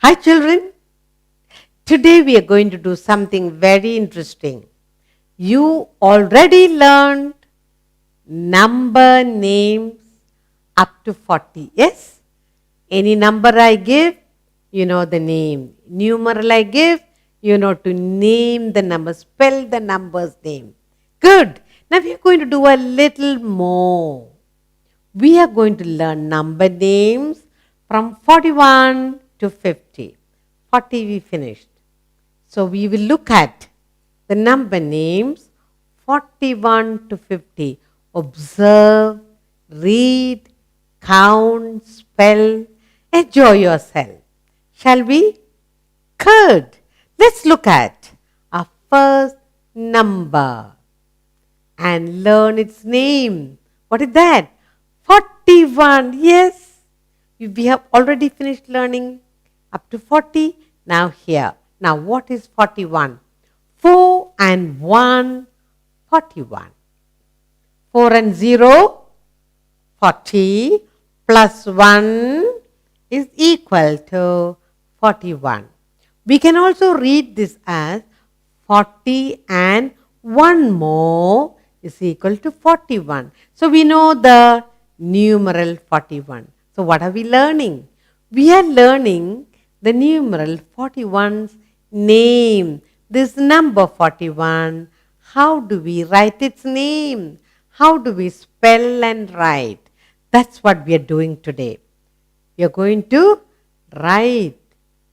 Hi children, today we are going to do something very interesting. You already learned number names up to 40. Yes? Any number I give, you know the name. Numeral I give, you know to name the number, spell the number's name. Good. Now we are going to do a little more. We are going to learn number names from 41 to 50. 40 we finished. So we will look at the number names 41 to 50. Observe, read, count, spell, enjoy yourself. Shall we? Good. Let's look at our first number and learn its name. What is that? 41. Yes. We have already finished learning up to 40. Now here. Now what is 41? 4 and 1, 41. 4 and 0, 40 plus 1 is equal to 41. We can also read this as 40 and 1 more is equal to 41. So we know the numeral 41. So what are we learning? We are learning the numeral 41's name. This number 41, how do we write its name? How do we spell and write? That's what we are doing today. We are going to write,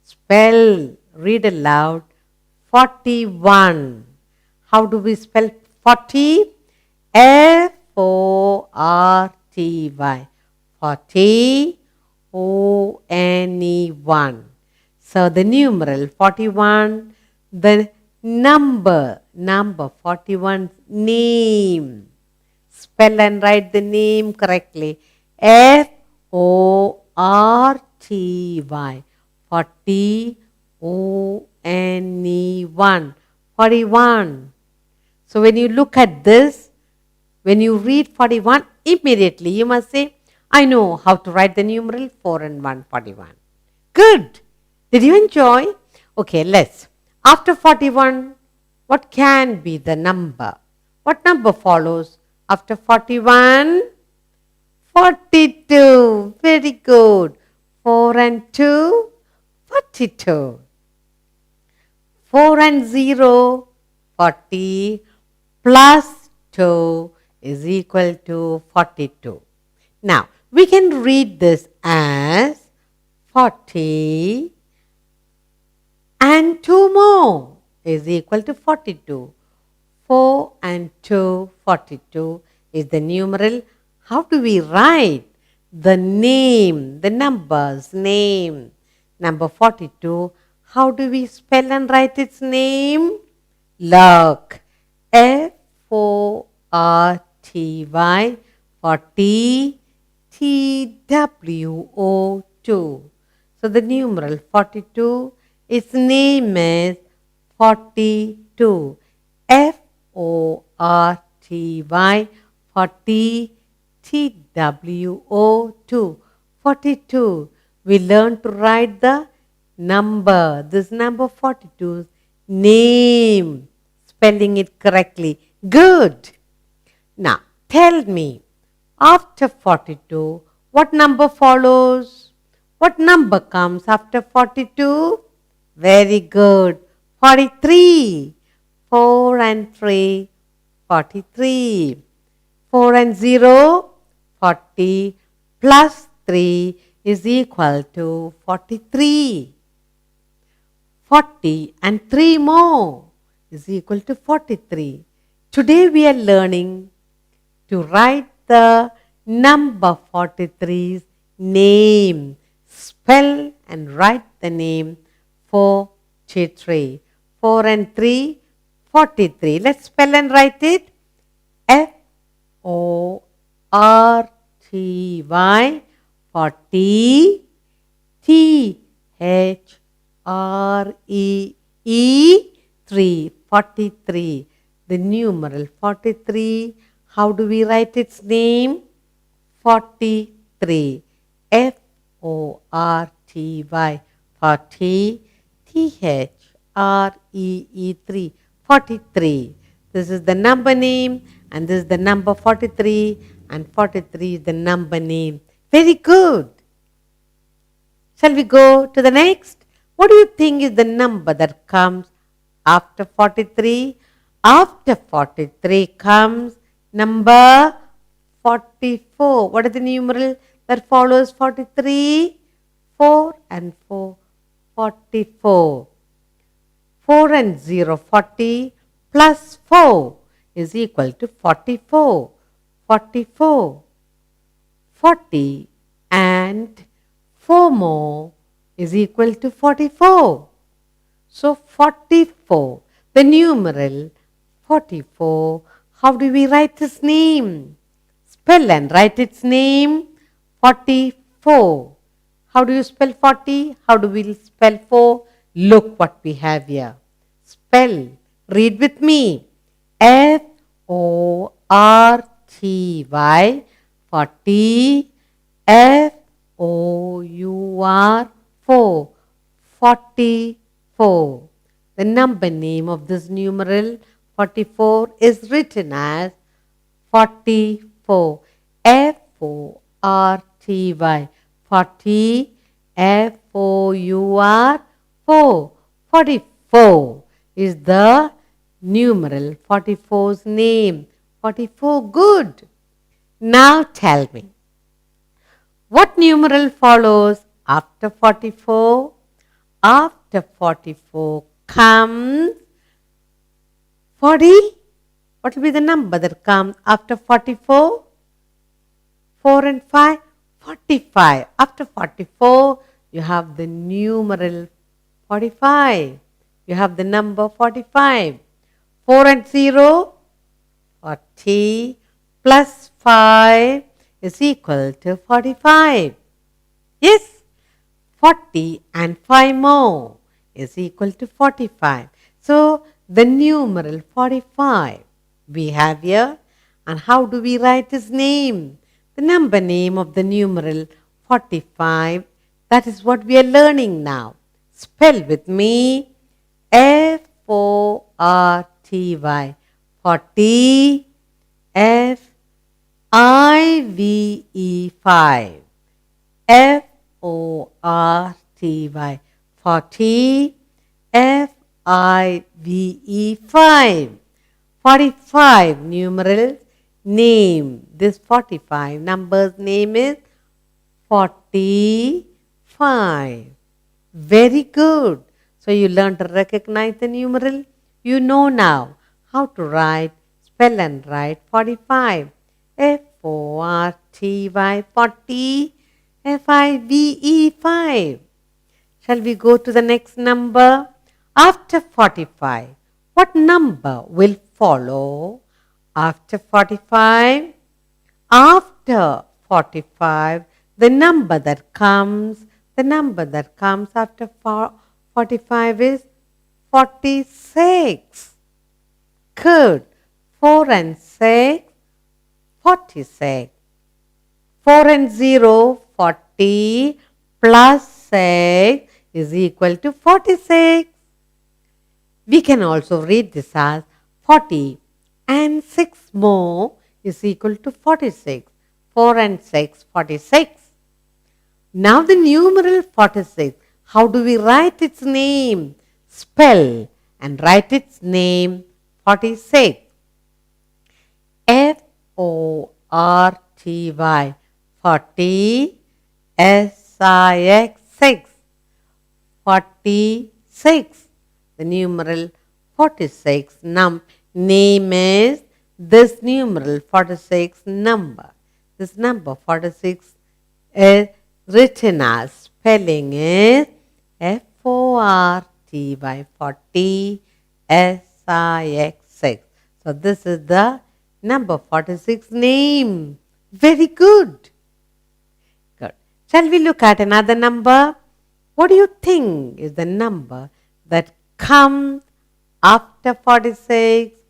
spell, read aloud 41. How do we spell 40? F-O-R-T-Y. 40, O-N-E-1. So the numeral 41, the number 41's name. Spell and write the name correctly. F-O-R-T-Y. 40, O-N-E-1. 41. So when you look at this, when you read 41, immediately you must say, I know how to write the numeral 4 and 1, 41. Good. Did you enjoy? Okay, let's. After 41, what can be the number? What number follows after 41? 42. Very good. 4 and 2, 42. 4 and 0, 40 plus 2 is equal to 42. Now, we can read this as 40 and 2 more is equal to 42. 4 and 2, 42 is the numeral. How do we write the name, the number's name? Number 42, how do we spell and write its name? Look, F-O-R-T-Y, 40, T-W-O-2. So the numeral 42, its name is 42. F-O-R-T-Y, 40, T-W-O-2. 42. We learn to write the number, this number 42's name, spelling it correctly. Good. Now, tell me, after 42, what number follows? What number comes after 42? Very good. 43. 4 and 3, 43. 4 and 0, 40 plus 3 is equal to 43. 40 and 3 more is equal to 43. Today we are learning to write the number 43's name. Spell and write the name 43. 4 and 3, 43. Let's spell and write it. F-O-R-T-Y, 40, T-H-R-E-E, 3, 43. The numeral 43, how do we write its name? 43. F-O-R-T-Y, 40, T-H-R-E-E-3, 43. This is the number name and this is the number 43 and 43 is the number name. Very good. Shall we go to the next? What do you think is the number that comes after 43? After 43 comes number 44. What is the numeral that follows 43? 4 and 4, 44. 4 and 0, 40 plus 4 is equal to 44. 44. 40 and 4 more is equal to 44. So 44, the numeral 44, how do we write its name? Spell and write its name 44. How do you spell 40? How do we spell 4? Look what we have here. Spell, read with me. F-O-R-T-Y, 40, F-O-U-R, 4, 44. The number name of this numeral 44 is written as 44. F-O-R-T-Y, 40, F-O-U-R, 4, 44 is the numeral 44's name. 44, good. Now tell me, what numeral follows after 44? After 44 comes 40. What will be the number that comes after 44? 4 and 5, 45. After 44, you have the numeral 45. You have the number 45. 4 and 0, 40 plus 5 is equal to 45. Yes, 40 and 5 more is equal to 45. So, the numeral 45 we have here. And how do we write its name? The number name of the numeral 45. That is what we are learning now. Spell with me. F-O-R-T-Y. 40. F-I-V-E 5. F-O-R-T-Y. 40. F-I-V-E 5. 45 numerals name. This 45 numbers name is 45. Very good. So you learn to recognize the numeral. You know now how to write, spell and write 45. F-O-R-T-Y 40. F-I-V-E 5. Shall we go to the next number? After 45, what number will follow after 45? After 45, the number that comes after 45 is 46. Good. 4 and 6, 46. 4 and 0, 40 plus 6 is equal to 46. We can also read this as 40 and 6 more is equal to 46. 4 and 6, 46. Now the numeral 46, how do we write its name? Spell and write its name 46. F-O-R-T-Y 40 S-I-X 6. 46. The numeral 46 name is this numeral 46 number. This number 46 is written as spelling is F-O-R-T-Y 40 S-I-X 6. So this is the number 46 name. Very good. Good. Shall we look at another number? What do you think is the number that comes after 46?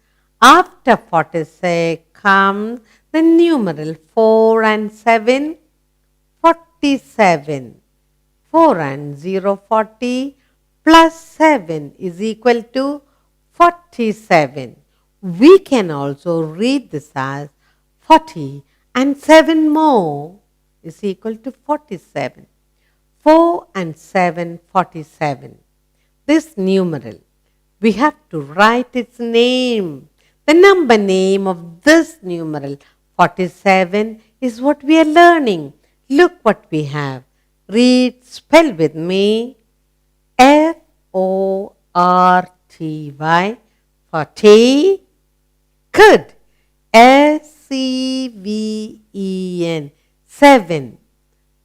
After 46 comes the numeral 4 and 7, 47. 4 and 0, 40 plus 7 is equal to 47. We can also read this as 40 and 7 more is equal to 47. 4 and 7, 47. This numeral, we have to write its name. The number name of this numeral 47 is what we are learning. Look what we have. Read, spell with me. F-O-R-T-Y, 40. Good. S-E-V-E-N, 7.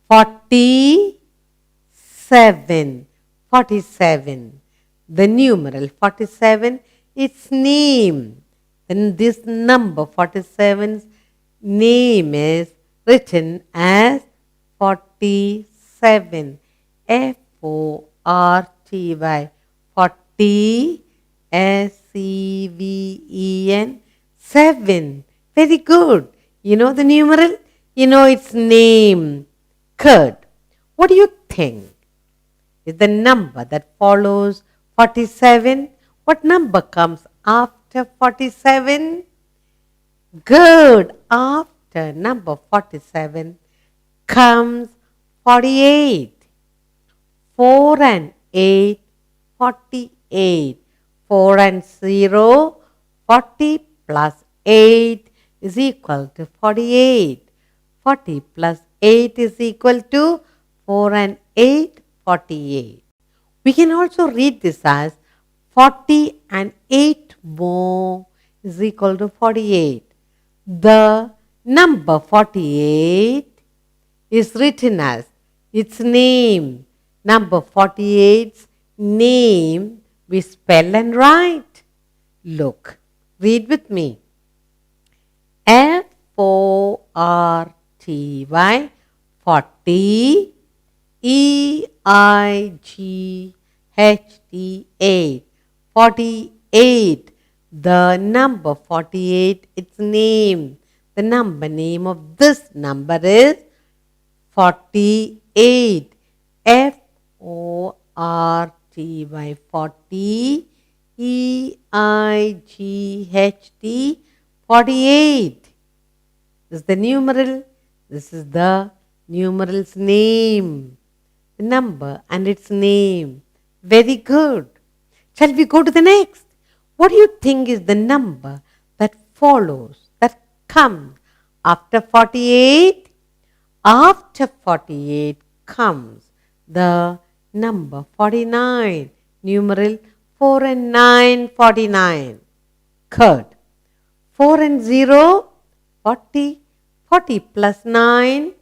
47. 47. The numeral 47, its name. Then this number 47's name is written as 47. F-O-R-T-Y. 40. S-E-V-E-N. 7. Very good. You know the numeral? You know its name. Good. What do you think is the number that follows 47? What number comes after 47? Good. After number 47 comes 48. 4 and 8, 48. 4 and 0, 40 plus 8 is equal to 48. 40 plus 8 is equal to 4 and 8, 48. We can also read this as 40 and 8 more is equal to 48. The number 48 is written as its name. Number 48's name we spell and write. Look, read with me. F-O-R-T-Y, 40. E-I-G-H-T-8, 48. The number 48, its name. The number name of this number is 48. F-O-R-T-Y, 40. E-I-G-H-T, 48. This is the numeral. This is the numeral's name. The number and its name. Very good. Shall we go to the next? What do you think is the number that follows, that comes after 48? After 48 comes the number 49. Numeral 4 and 9, 49. Good. 4 and 0, 40. 40 plus 9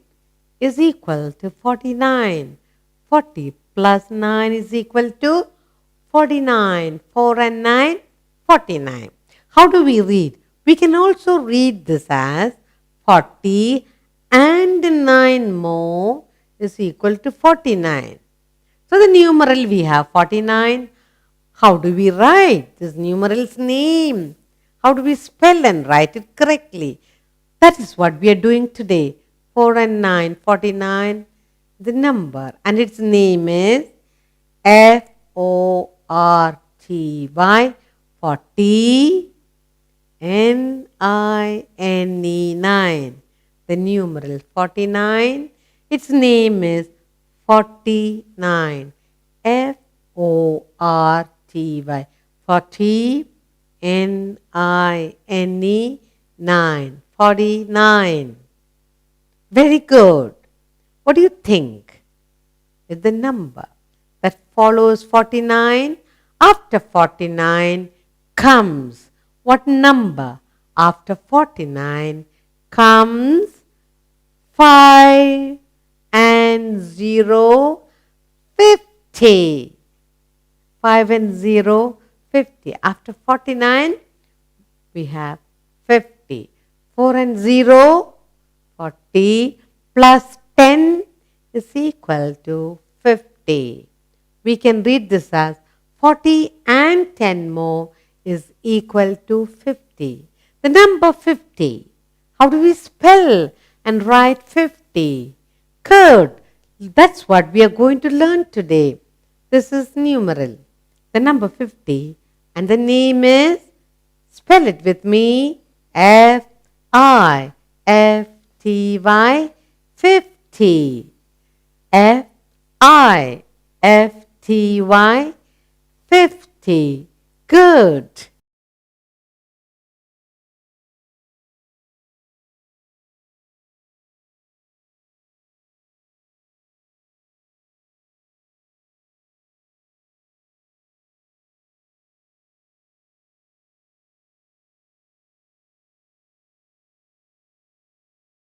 is equal to 49. 40 plus 9 is equal to 49. 4 and 9, 49. How do we read? We can also read this as 40 and 9 more is equal to 49. So the numeral we have 49. How do we write this numeral's name? How do we spell and write it correctly? That is what we are doing today. 4 and 9, 49. The number and its name is F-O-R-T-Y, 40. N-I-N-E, 9. The numeral 49. Its name is 49. F-O-R-T-Y, 40. N-I-N-E, 9. 49. Very good. What do you think is the number that follows 49? After 49 comes what number? After 49 comes 5 and 0, 50. 5 and 0, 50. After 49 we have 50. 4 and 0, 40 plus 10 is equal to 50. We can read this as 40 and 10 more is equal to 50. The number 50. How do we spell and write 50? Good. That's what we are going to learn today. This is numeral, the number 50, and the name is, spell it with me, F-I-F-T-Y, 50. F-I-F-T-Y, 50. Good.